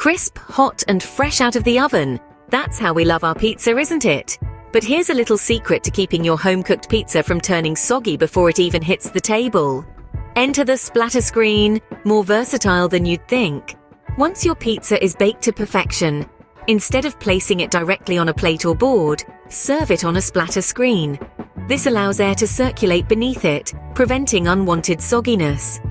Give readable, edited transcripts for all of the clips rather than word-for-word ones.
Crisp, hot, and fresh out of the oven. That's how we love our pizza, isn't it? But here's a little secret to keeping your home-cooked pizza from turning soggy before it even hits the table. Enter the splatter screen, more versatile than you'd think. Once your pizza is baked to perfection, instead of placing it directly on a plate or board, serve it on a splatter screen. This allows air to circulate beneath it, preventing unwanted sogginess.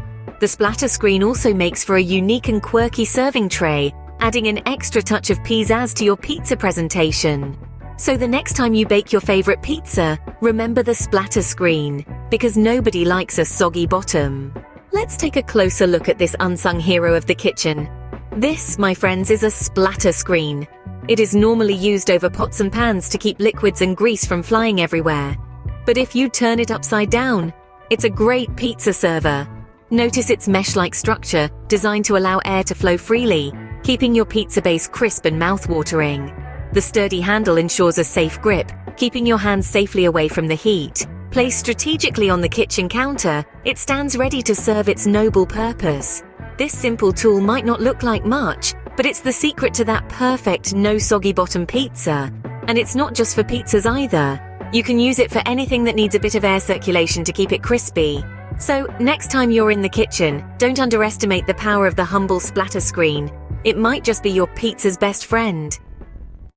The splatter screen also makes for a unique and quirky serving tray, adding an extra touch of pizzazz to your pizza presentation. So the next time you bake your favorite pizza, remember the splatter screen, because nobody likes a soggy bottom. Let's take a closer look at this unsung hero of the kitchen. This, my friends, is a splatter screen. It is normally used over pots and pans to keep liquids and grease from flying everywhere. But if you turn it upside down, it's a great pizza server. Notice its mesh-like structure, designed to allow air to flow freely, keeping your pizza base crisp and mouth-watering. The sturdy handle ensures a safe grip, keeping your hands safely away from the heat. Placed strategically on the kitchen counter, it stands ready to serve its noble purpose. This simple tool might not look like much, but it's the secret to that perfect no-soggy-bottom pizza. And it's not just for pizzas either. You can use it for anything that needs a bit of air circulation to keep it crispy. So, next time you're in the kitchen, don't underestimate the power of the humble splatter screen. It might just be your pizza's best friend.